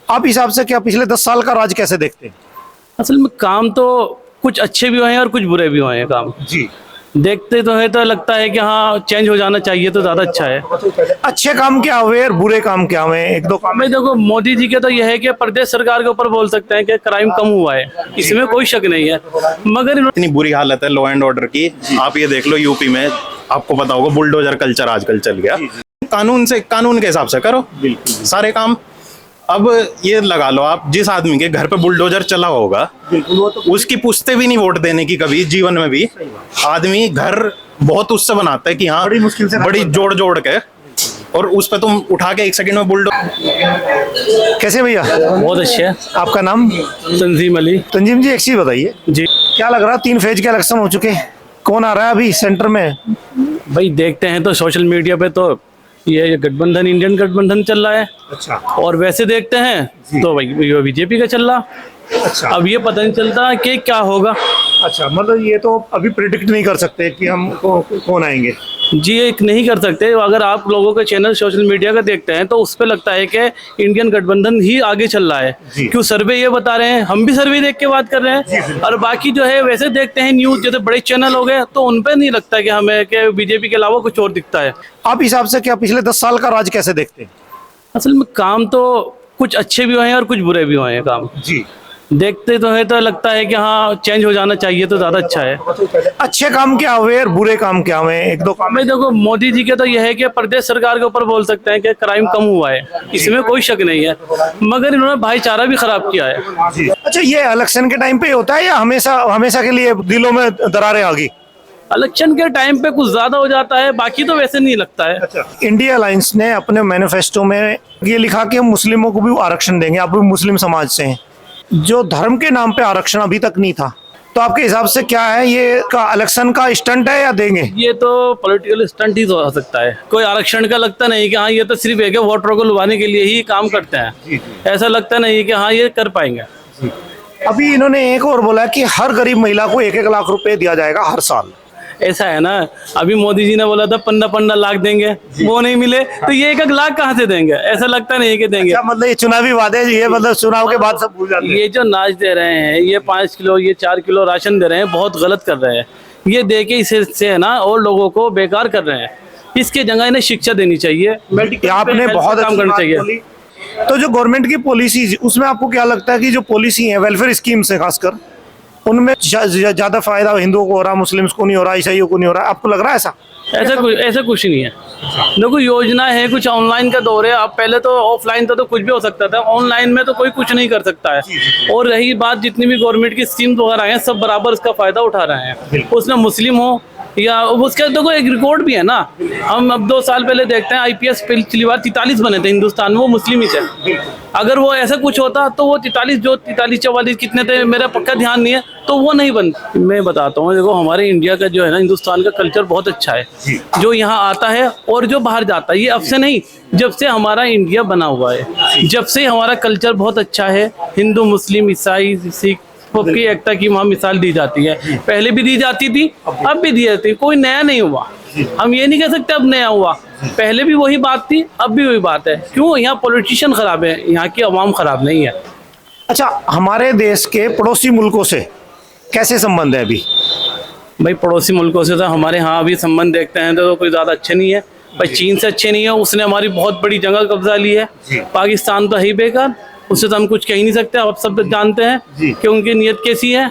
आप हिसाब से क्या पिछले 10 साल का राज कैसे देखते हैं? असल में काम तो कुछ अच्छे भी हुए हैं और कुछ बुरे भी हुए हैं। काम जी, देखते तो है तो लगता है कि हाँ चेंज हो जाना चाहिए तो ज़्यादा अच्छा है। अच्छे काम क्या हुए और बुरे काम क्या हुए? एक दो काम। मैं देखो मोदी जी के तो यह है कि प्रदेश सरकार के ऊपर बोल सकते हैं कि क्राइम कम हुआ है, इसमें कोई शक नहीं है, मगर इतनी बुरी हालत है लॉ एंड ऑर्डर की। आप ये देख लो यूपी में, आपको पता होगा बुलडोजर कल्चर आजकल चल गया। कानून के हिसाब से करो सारे काम। अब ये लगा लो, आप जिस आदमी के घर पे बुलडोजर चला होगा उसकी पुश्ते भी नहीं वोट देने की कभी जीवन में भी। आदमी घर बहुत उससे बनाता है कि हाँ बड़ी मुश्किल से बड़ी जोड़ जोड़ के, और उस पे तुम उठा के 1 सेकंड में कैसे भैया? बहुत अच्छे है। आपका नाम? तंजीम अली तंजीम जी, एक चीज बताइए, जी। क्या लग रहा है 3 फेज के इलेक्शन हो चुके हैं, कौन आ रहा है अभी सेंटर में? भाई देखते हैं तो सोशल मीडिया पे तो ये गठबंधन, इंडियन गठबंधन चल रहा है। अच्छा और वैसे देखते हैं तो भाई बीजेपी का चल रहा। अच्छा। अब ये पता नहीं चलता कि क्या होगा। अच्छा, मतलब ये तो अभी प्रिडिक्ट नहीं कर सकते कि हम कौन आएंगे। जी एक नहीं कर सकते। अगर आप लोगों का चैनल सोशल मीडिया का देखते हैं तो उस पर लगता है कि इंडियन गठबंधन ही आगे चल रहा है। क्यों सर्वे ये बता रहे हैं, हम भी सर्वे देख के बात कर रहे हैं। और बाकी जो है वैसे देखते हैं न्यूज, जैसे बड़े चैनल हो गए तो उन पर नहीं लगता कि हमें कि बीजेपी के अलावा कुछ और दिखता है। आप हिसाब से क्या पिछले 10 साल का राज कैसे देखते हैं? असल में काम तो कुछ अच्छे भी हुए हैं और कुछ बुरे भी हुए हैं। काम जी, देखते तो है तो लगता है कि हाँ चेंज हो जाना चाहिए तो ज़्यादा अच्छा है। अच्छे काम क्या हुए और बुरे काम क्या हुए? एक दो काम। मैं देखो मोदी जी के तो यह है कि प्रदेश सरकार के ऊपर बोल सकते हैं कि क्राइम कम हुआ है, इसमें कोई शक नहीं है, मगर इन्होंने भाईचारा भी खराब किया है। जी। अच्छा, ये इलेक्शन के टाइम पे होता है या हमेशा हमेशा के लिए दिलों में दरारें आ गई? इलेक्शन के टाइम पे कुछ ज्यादा हो जाता है, बाकी तो वैसे नहीं लगता है। इंडिया अलायंस ने अपने मैनिफेस्टो में ये लिखा कि हम मुस्लिमों को भी आरक्षण देंगे, आप भी मुस्लिम समाज से हैं। जो धर्म के नाम पे आरक्षण अभी तक नहीं था, तो आपके हिसाब से क्या है, ये का इलेक्शन का स्टंट है या देंगे? ये तो पॉलिटिकल स्टंट ही तो हो सकता है। कोई आरक्षण का लगता नहीं कि हाँ ये तो सिर्फ एक वोटरों को लुभाने के लिए ही काम करते हैं। ऐसा लगता नहीं कि हाँ ये कर पाएंगे। अभी इन्होंने एक और बोला कि हर गरीब महिला को 1-1 लाख रुपए दिया जाएगा हर साल। ऐसा है ना, अभी मोदी जी ने बोला था 15 लाख देंगे, वो नहीं मिले तो ये 1 लाख कहाँ से देंगे? ऐसा लगता नहीं कि देंगे। अच्छा, मतलब ये चुनावी वादे, ये मतलब चुनाव के बाद सब भूल जाते हैं। ये जो नाच दे रहे हैं, ये 5 किलो, ये 4 किलो राशन दे रहे हैं, बहुत गलत कर रहे हैं। ये दे के इससे है ना और लोगों को बेकार कर रहे हैं। इसके जगह इन्हें शिक्षा देनी चाहिए, आपने बहुत काम करना चाहिए। तो जो गवर्नमेंट की पॉलिसी, उसमें आपको क्या लगता है कि जो पॉलिसी है वेलफेयर स्कीम्स है खासकर, उनमें ज्यादा फायदा हिंदुओं को हो रहा, मुस्लिम्स को नहीं हो रहा, ईसाइयों को नहीं हो रहा? आपको लग रहा है ऐसा? ऐसा कुछ नहीं है। देखो योजना है, कुछ ऑनलाइन का दौर है। अब पहले तो ऑफलाइन था तो कुछ भी हो सकता था, ऑनलाइन में तो कोई कुछ नहीं कर सकता है। और रही बात, जितनी भी गवर्नमेंट की स्कीम्स वगैरह हैं सब बराबर इसका फायदा उठा रहे हैं, उसमें मुस्लिम हो या उसका देखो एक रिकॉर्ड भी है ना। हम अब 2 साल पहले देखते हैं IPS पिछली बार 43 बने थे हिंदुस्तान में, वो मुस्लिम ही थे। अगर वो ऐसा कुछ होता तो वो 43-44 कितने थे मेरा पक्का ध्यान नहीं है, तो वो नहीं बनते। मैं बताता हूँ, देखो हमारे इंडिया का जो है ना, हिंदुस्तान का कल्चर बहुत अच्छा है। जो यहाँ आता है और जो बाहर जाता है, ये अब से नहीं, जब से हमारा इंडिया बना हुआ है, जब से हमारा कल्चर बहुत अच्छा है। हिंदू, मुस्लिम, ईसाई, सिख सबकी एकता की वहाँ मिसाल दी जाती है। पहले भी दी जाती थी, अब भी दी जाती है, कोई नया नहीं हुआ। हम ये नहीं कह सकते अब नया हुआ, पहले भी वही बात थी, अब भी वही बात है। क्यों? यहाँ पॉलिटिशियन खराब है, यहाँ की आवाम खराब नहीं है। अच्छा, हमारे देश के पड़ोसी मुल्कों से कैसे संबंध है अभी? भाई पड़ोसी मुल्कों से तो हमारे यहाँ अभी संबंध देखते हैं तो कोई ज़्यादा अच्छे नहीं है। भाई चीन से अच्छे नहीं है, उसने हमारी बहुत बड़ी जगह कब्जा ली है। पाकिस्तान तो है ही बेकार, उससे तो हम कुछ कह ही नहीं सकते। आप सब जानते हैं कि उनकी नीयत कैसी है,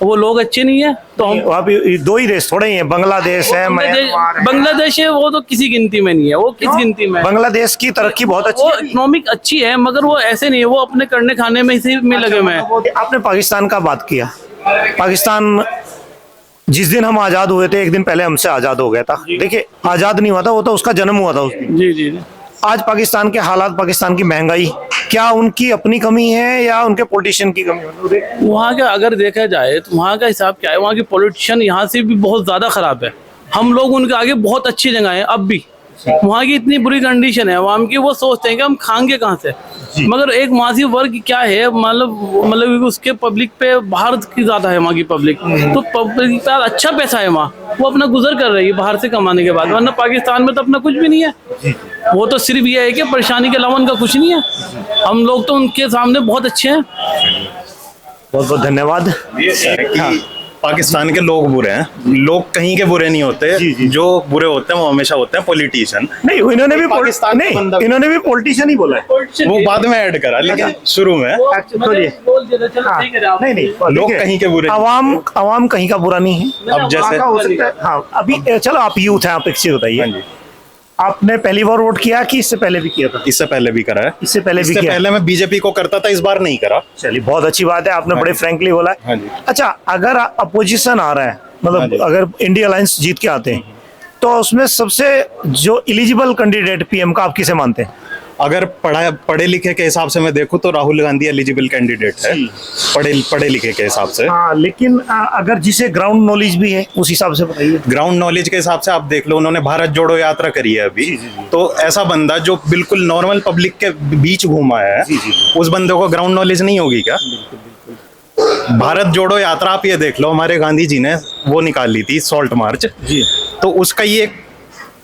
वो लोग अच्छे नहीं है। तो हम आप 2 ही देश थोड़े ही हैं, बांग्लादेश है, बांग्लादेश है, वो तो किसी गिनती में नहीं है। वो किस गिनती में? बांग्लादेश की तरक्की बहुत अच्छी वो है, इकोनॉमिक अच्छी है, मगर वो ऐसे नहीं है, वो अपने करने खाने में इसी में लगे हुए हैं। आपने पाकिस्तान का बात किया, पाकिस्तान जिस दिन हम आजाद हुए थे, एक दिन पहले हमसे आजाद हो गया था। देखिए, आजाद नहीं हुआ था, वो तो उसका जन्म हुआ था उस दिन। जी जी। आज पाकिस्तान के हालात, पाकिस्तान की महंगाई, क्या उनकी अपनी कमी है या उनके पॉलिटिशियन की कमी है? वहाँ का अगर देखा जाए तो वहाँ का हिसाब क्या है, वहाँ के पॉलिटिशियन यहाँ से भी बहुत ज़्यादा खराब है। हम लोग उनके आगे बहुत अच्छी जगह हैं अब भी, वहाँ की इतनी बुरी कंडीशन है वहाँ की, वो सोचते हैं कि हम खाएंगे कहाँ से। मगर एक मासी वर्ग क्या है, मतलब उसके पब्लिक पे बाहर की ज्यादा है वहाँ की पब्लिक, तो पब्लिक का अच्छा पैसा है वहाँ, वो अपना गुजर कर रही है बाहर से कमाने के बाद। वरना पाकिस्तान में तो अपना कुछ भी नहीं है, वो तो सिर्फ ये है कि परेशानी के अलावा उनका कुछ नहीं है। हम लोग तो उनके सामने बहुत अच्छे हैं। बहुत बहुत धन्यवाद। कि पाकिस्तान के लोग बुरे हैं, लोग कहीं के बुरे नहीं होते, जो बुरे होते हैं वो हमेशा होते हैं पॉलिटिशियन। नहीं, इन्होंने भी पाकिस्तान का बंदा नहीं, इन्होंने भी पॉलिटिशियन ही बोला है, वो बाद में ऐड करा, लेकिन शुरू में नहीं लोग कहीं के बुरे नहीं। अवाम कहीं का बुरा नहीं है। अब जैसे हो सकता है, हाँ, अभी चलो आप यूथ हैं, आप एक चीज बताइए, आपने पहली बार वोट किया कि इससे पहले भी किया था? इससे पहले भी करा है, इससे पहले भी किया। पहले मैं बीजेपी को करता था, इस बार नहीं करा। चलिए, बहुत अच्छी बात है, आपने बड़े फ्रैंकली बोला हाँ है। जी। अच्छा, अगर अपोजिशन आ रहा है, हाँ जी। मतलब अगर इंडिया अलायंस जीत के आते हैं, तो उसमें सबसे जो एलिजिबल कैंडिडेट पीएम का आप किसे मानते हैं? अगर पढ़े लिखे के हिसाब से मैं देखूं तो राहुल गांधी एलिजिबल कैंडिडेट है, पढ़े लिखे के हिसाब से। हाँ, लेकिन अगर जिसे ग्राउंड नॉलेज भी है उस हिसाब से बताइए। ग्राउंड नॉलेज के हिसाब से आप देख लो, उन्होंने भारत जोड़ो यात्रा करी है अभी, तो ऐसा बंदा जो बिल्कुल नॉर्मल पब्लिक के बीच घूमा है, उस बंदे को ग्राउंड नॉलेज नहीं होगी क्या? भारत जोड़ो यात्रा आप ये देख लो, हमारे गांधी जी ने वो निकाली थी, सॉल्ट मार्च, तो उसका ये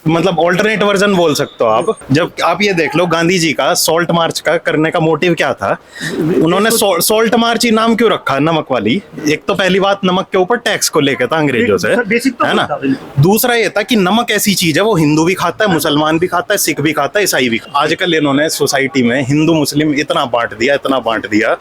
मतलब ऑल्टरनेट वर्जन बोल सकते हो आप। जब आप ये देख लो, गांधी जी का सॉल्ट मार्च का करने का मोटिव क्या था, उन्होंने सॉल्ट मार्च ही नाम क्यों रखा, नमक वाली? एक तो पहली बात, नमक के ऊपर टैक्स को लेकर था अंग्रेजों से, है ना। दूसरा ये था कि नमक ऐसी चीज है, वो हिंदू भी खाता है, मुसलमान भी खाता है, सिख भी खाता है, ईसाई भी। आजकल इन्होंने सोसाइटी में हिंदू मुस्लिम इतना बांट दिया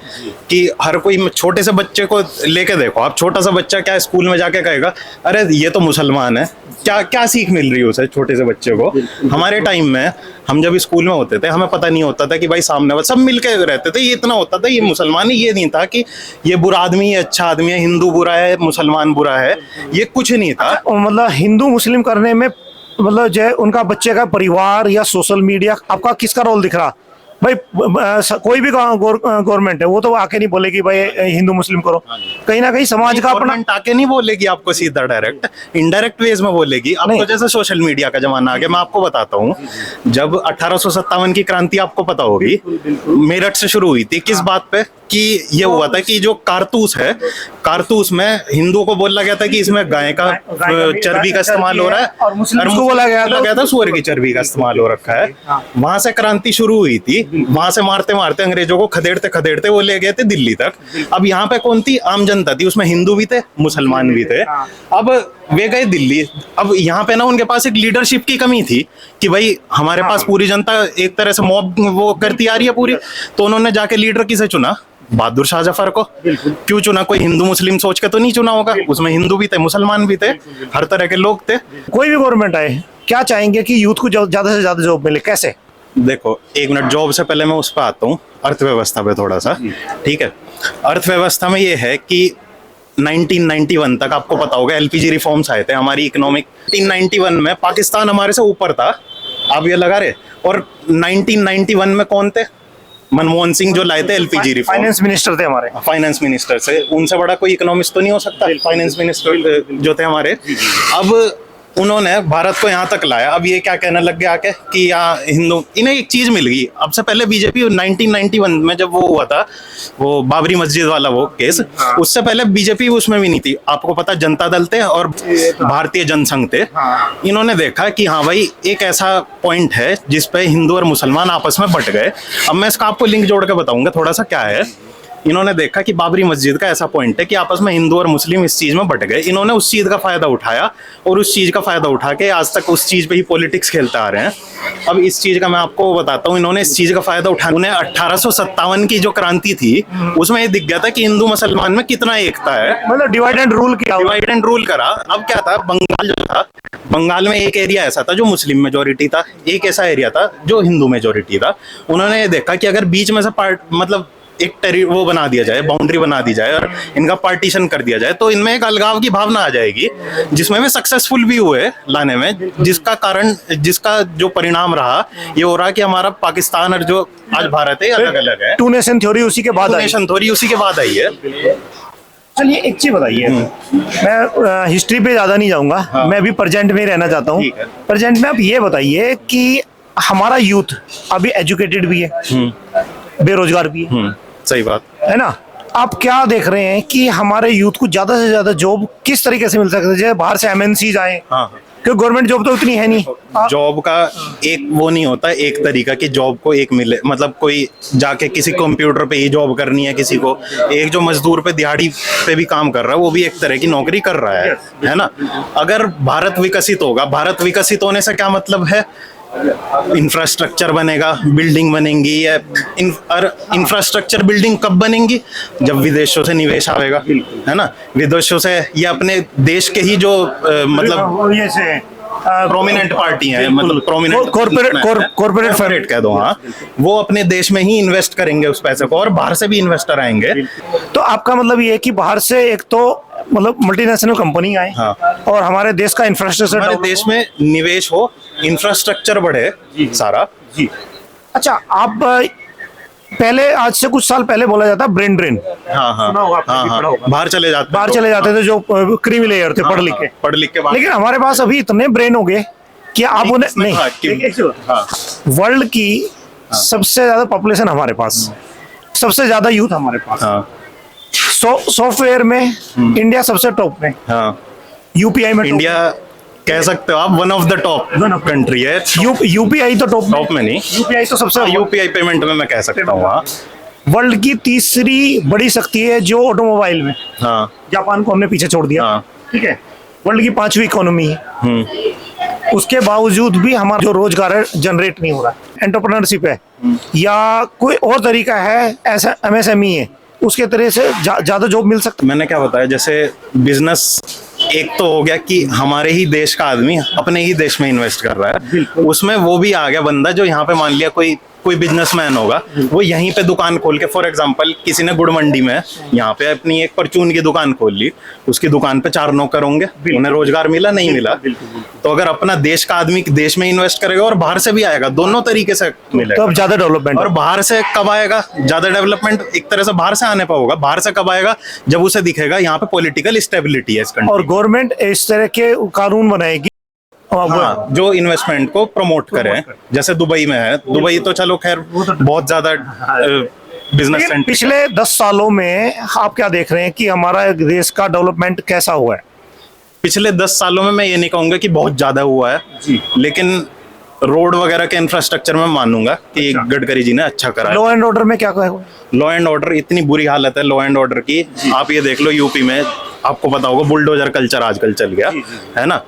कि हर कोई, छोटे से बच्चे को लेके देखो आप, छोटा सा बच्चा क्या स्कूल में जाके कहेगा, अरे ये तो मुसलमान है, क्या सीख मिल रही है उसे, छोटे से बच्चे को। हमारे टाइम में, हम जब स्कूल में होते थे, हमें पता नहीं होता था कि भाई सामने वाला, सब मिलके रहते थे, ये इतना होता था ये मुसलमान है, ये नहीं था कि ये बुरा आदमी है, अच्छा आदमी है, हिंदू बुरा है, मुसलमान बुरा है, ये कुछ नहीं था। मतलब हिंदू मुस्लिम करने में, मतलब जो है उनका बच्चे का परिवार या सोशल मीडिया, आपका किसका रोल दिख रहा? भाई कोई भी गवर्नमेंट है, वो तो आके नहीं बोलेगी भाई हिंदू मुस्लिम करो, कहीं ना कहीं समाज का अपना गवर्नमेंट आके नहीं बोलेगी आपको सीधा, डायरेक्ट इनडायरेक्ट वेज में बोलेगी आपको। जैसे सोशल मीडिया का जमाना आ गया, मैं आपको बताता हूँ, जब 1857 की क्रांति आपको पता होगी, मेरठ से शुरू हुई थी, किस बात पे कि ये हुआ था कि जो कारतूस है, कारतूस में हिंदुओं को बोला गया था कि इसमें गाय का चर्बी का इस्तेमाल हो रहा है, और मुस्लिम को बोला गया था सूअर की चर्बी का इस्तेमाल हो रखा है। वहां से क्रांति शुरू हुई थी, वहां से मारते मारते अंग्रेजों को खदेड़ते वो ले गए थे दिल्ली तक। अब यहाँ पे कौन थी? आम जनता थी, उसमें हिंदू भी थे, मुसलमान भी थे। अब वे गए दिल्ली। अब यहाँ पे ना उनके पास एक लीडरशिप की कमी थी कि भाई हमारे पास पूरी जनता एक तरह से मॉब वो करती आ रही है पूरी, तो उन्होंने जाके लीडर किसे चुना? बहादुर शाह जफर को। क्यों चुना? कोई हिंदू मुस्लिम सोच के तो नहीं चुना होगा, उसमें हिंदू भी थे, मुसलमान भी थे, हर तरह के लोग थे। कोई भी गवर्नमेंट आए, क्या चाहेंगे कि यूथ को ज्यादा से ज्यादा जॉब मिले, कैसे? देखो, एक मिनट, जॉब से पहले मैं उस पर आता हूँ, अर्थव्यवस्था पे थोड़ा सा, ठीक है। अर्थव्यवस्था में ये है कि 1991 तक आपको पता होगा एलपीजी रिफॉर्म्स आए थे हमारी इकोनॉमिक। 1991 में पाकिस्तान हमारे से ऊपर था, आप ये लगा रहे। और 1991 में कौन थे? मनमोहन सिंह, जो लाए थे एलपीजी रिफॉर्म, फाइनेंस मिनिस्टर थे हमारे। फाइनेंस मिनिस्टर से, उनसे बड़ा कोई इकोनॉमिस्ट तो नहीं हो सकता, फाइनेंस मिनिस्टर जो थे हमारे। अब उन्होंने भारत को यहाँ तक लाया। अब ये क्या कहने लग गया आके कि यहाँ हिंदू, इन्हें एक चीज मिल गई। अब से पहले बीजेपी 1991 में जब वो हुआ था, वो बाबरी मस्जिद वाला वो केस, उससे पहले बीजेपी उसमें भी नहीं थी। आपको पता, जनता दल थे और भारतीय जनसंघ थे। इन्होंने देखा कि हाँ भाई, एक ऐसा पॉइंट है जिसपे हिंदू और मुसलमान आपस में बट गए। अब मैं इसका आपको लिंक जोड़ के बताऊंगा थोड़ा सा क्या है। इन्होंने देखा कि बाबरी मस्जिद का ऐसा पॉइंट है कि आपस में हिंदू और मुस्लिम इस चीज में बट गए। इन्होंने उस चीज का फायदा उठाया और उस चीज का फायदा उठा के आज तक उस चीज पे ही पॉलिटिक्स खेलते आ रहे हैं। अब इस चीज का मैं आपको बताता हूँ, इन्होंने इस चीज का फायदा उठाया। उन्हें 1857 की जो क्रांति थी उसमें ये दिख गया था कि हिंदू मुसलमान में कितना एकता है, मतलब डिवाइड एंड रूल किया, डिवाइड एंड रूल करा। अब क्या था, बंगाल जो था, बंगाल में एक एरिया ऐसा था जो मुस्लिम मेजोरिटी था, एक ऐसा एरिया था जो हिंदू मेजोरिटी था। उन्होंने देखा कि अगर बीच में से मतलब एक वो बना दिया जाए, बाउंड्री बना दी जाए और इनका पार्टीशन कर दिया जाए, तो इनमें एक अलगाव की भावना आ जाएगी, जिसमें वे सक्सेसफुल भी हुए लाने में, जिसका कारण, जिसका जो परिणाम रहा ये हो रहा कि हमारा पाकिस्तान और जो आज भारत है अलग अलग है। टू नेशन थ्योरी उसी के बाद आई। नेशन थ्योरी उसी के बाद आई है। चलिए एक चीज बताइए, मैं हिस्ट्री पे ज्यादा नहीं जाऊंगा, हाँ। मैं अभी प्रेजेंट में ही रहना चाहता हूँ। ठीक है। प्रेजेंट में आप ये बताइए कि हमारा यूथ अभी एजुकेटेड भी है, बेरोजगार भी सही बात। है ना। आप क्या देख रहे हैं कि हमारे यूथ को ज्यादा से ज्यादा जॉब किस तरीके से मिल सकता है? जैसे बाहर से एमएनसीज आए, हाँ क्योंकि गवर्नमेंट जॉब तो उतनी है नहीं। जॉब का एक वो नहीं होता एक तरीका कि जॉब को एक मिले, मतलब कोई जाके किसी कंप्यूटर पे ही जॉब करनी है किसी को, एक जो मजदूर पे दिहाड़ी पे भी काम कर रहा है वो भी एक तरह की नौकरी कर रहा है ना। अगर भारत विकसित होगा, भारत विकसित होने से क्या मतलब है, इंफ्रास्ट्रक्चर बनेगा, बिल्डिंग बनेंगी, या इंफ्रास्ट्रक्चर बिल्डिंग कब बनेंगी, जब विदेशों से निवेश आएगा, है ना। विदेशों से या अपने देश के ही जो मतलब ये से प्रोमिनेंट पार्टी है, मतलब प्रोमिनेंट कॉर्पोरेट कह दो, हाँ, वो अपने देश में ही इन्वेस्ट करेंगे उस पैसे को, और बाहर से भी इन्वेस्टर आएंगे। तो आपका मतलब ये है कि बाहर से एक तो मतलब मल्टीनेशनल कंपनी आए, हाँ। और हमारे देश का इंफ्रास्ट्रक्चर, हमारे देश में निवेश हो, इंफ्रास्ट्रक्चर बढ़े सारा। जी। अच्छा, आप पहले आज से कुछ साल पहले बोला जाता ब्रेन ड्रेन, हाँ हाँ सुना होगा आपने, हाँ भी पढ़ा हाँ, होगा। बाहर चले जाते बाहर चले जाते थे जो क्रीमी लेयर थे, पढ़ लिख के बाद लेकिन हमारे पास अभी इतने ब्रेन हो गए कि आप उन्हें नहीं, हाँ वर्ल्ड की सबसे ज्यादा पॉपुलेशन हमारे पास, सबसे ज्यादा यूथ हमारे पास, हाँ सॉफ्टवेयर में इंडिया सबसे टॉप में, हाँ। यूपीआई में इंडिया कह सकते हो आप one of the top country है। यूपीआई तो टॉप में नहीं, यूपीआई तो सबसे यूपीआई पेमेंट में मैं कह सकता हूँ। हाँ वर्ल्ड की तीसरी बड़ी शक्ति है जो ऑटोमोबाइल में, हाँ जापान को हमने पीछे छोड़ दिया, हाँ। ठीक है। वर्ल्ड की 5वीं इकोनॉमी है, उसके बावजूद भी हमारा जो रोजगार है जनरेट नहीं हो रहा। एंटरप्रेन्योरशिप है या कोई और तरीका है, ऐसा एमएसएमई है, उसके तरह से ज्यादा जॉब मिल सकता। मैंने क्या बताया, जैसे बिजनेस एक तो हो गया कि हमारे ही देश का आदमी अपने ही देश में इन्वेस्ट कर रहा है, उसमें वो भी आ गया बंदा जो यहाँ पे मान लिया कोई बिजनेसमैन होगा, वो यहीं पे दुकान खोल के, फॉर एग्जांपल किसी ने गुड़ मंडी में यहाँ पे अपनी एक परचून की दुकान खोल ली, उसकी दुकान पे 4 नौकर होंगे, उन्हें रोजगार मिला नहीं मिला। तो अगर अपना देश का आदमी देश में इन्वेस्ट करेगा और बाहर से भी आएगा, दोनों तरीके से मिलेगा, तो अब ज्यादा डेवलपमेंट। और बाहर से कब आएगा ज्यादा डेवलपमेंट, एक तरह से बाहर से आने पर होगा। बाहर से कब आएगा, जब उसे दिखेगा यहाँ पे पॉलिटिकल स्टेबिलिटी है इस कंट्री, और गवर्नमेंट इस तरह के कानून बनाएगी, हाँ, जो इन्वेस्टमेंट को प्रमोट करें, जैसे दुबई में है। दुबई तो चलो खैर बहुत ज्यादा बिजनेस सेंटर। पिछले 10 सालों में आप क्या देख रहे हैं कि हमारा देश का डेवलपमेंट कैसा हुआ है? पिछले 10 सालों में मैं ये नहीं कहूंगा कि बहुत ज्यादा हुआ है, लेकिन रोड वगैरह के इंफ्रास्ट्रक्चर में मानूंगा कि गडकरी जी ने अच्छा करा है। लॉ एंड ऑर्डर में क्या हुआ? लॉ एंड ऑर्डर इतनी बुरी हालत है लॉ एंड ऑर्डर की, आप ये देख लो यूपी में, आपको पता होगा बुलडोजर कल्चर आजकल चल गया है ना।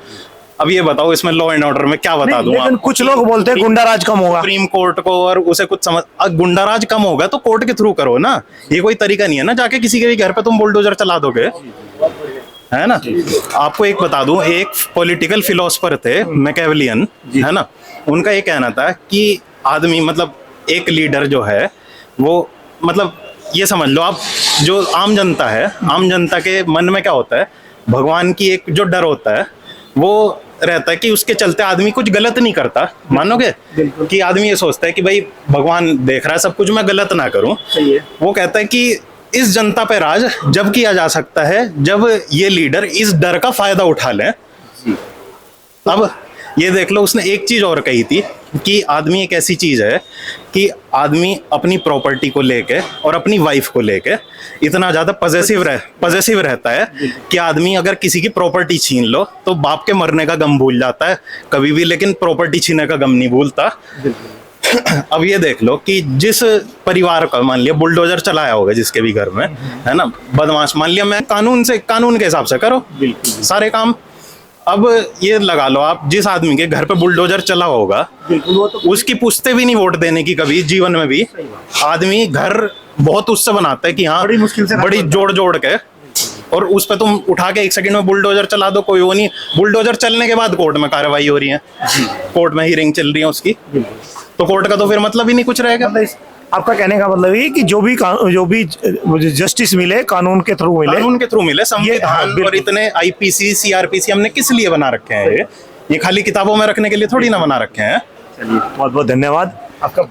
अब ये बताओ इसमें लॉ एंड ऑर्डर में क्या बता दूं? लेकिन कुछ लोग बोलते हैं गुंडाराज कम होगा, सुप्रीम कोर्ट को, और उसे कुछ समझ, गुंडाराज कम होगा तो कोर्ट के थ्रू करो ना, ये कोई तरीका नहीं है ना जाके किसी के भी घर पे तुम बुलडोजर चला दोगे, है ना। आपको एक बता दूं, एक पॉलिटिकल फिलोसफर थे मैकियावेलियन, है ना, उनका ये कहना था कि आदमी, मतलब एक लीडर जो है वो, मतलब ये समझ लो आप, जो आम जनता है, आम जनता के मन में क्या होता है, भगवान की एक जो डर होता है वो रहता है कि उसके चलते आदमी कुछ गलत नहीं करता। मानोगे कि आदमी ये सोचता है कि भाई भगवान देख रहा है सब कुछ, मैं गलत ना करूं। वो कहता है कि इस जनता पे राज जब किया जा सकता है जब ये लीडर इस डर का फायदा उठा लें। अब ये देख लो, उसने एक चीज और कही थी कि आदमी एक ऐसी चीज है कि आदमी अपनी प्रॉपर्टी को लेके और अपनी वाइफ को लेके इतना ज्यादा पजेसिव रहता है कि आदमी अगर किसी की प्रॉपर्टी छीन लो तो बाप के मरने का गम भूल जाता है कभी भी, लेकिन प्रॉपर्टी छीनने का गम नहीं भूलता। अब ये देख लो कि जिस परिवार का मान लिया बुलडोजर चलाया होगा जिसके भी घर में, है ना, बदमाश मान लिया, मैं कानून के हिसाब से करो सारे काम। अब ये लगा लो आप, जिस आदमी के घर पे बुलडोजर चला होगा उसकी पुश्ते भी नहीं वोट देने की कभी जीवन में भी। आदमी घर बहुत उससे बनाता है कि हाँ बड़ी मुश्किल से, बड़ी जोड़ के, और उस पे तुम उठा के 1 सेकंड में बुलडोजर चला दो, कोई वो नहीं। बुलडोजर चलने के बाद कोर्ट में कार्रवाई हो रही है, कोर्ट में हियरिंग चल रही है उसकी, तो कोर्ट का तो फिर मतलब ही नहीं कुछ रहेगा। आपका कहने का मतलब ये कि जो भी जस्टिस मिले कानून के थ्रू मिले, संविधान और इतने आईपीसी सीआरपीसी हमने किस लिए बना रखे हैं? ये खाली किताबों में रखने के लिए थोड़ी ना बना रखे हैं। चलिए, बहुत बहुत धन्यवाद आपका।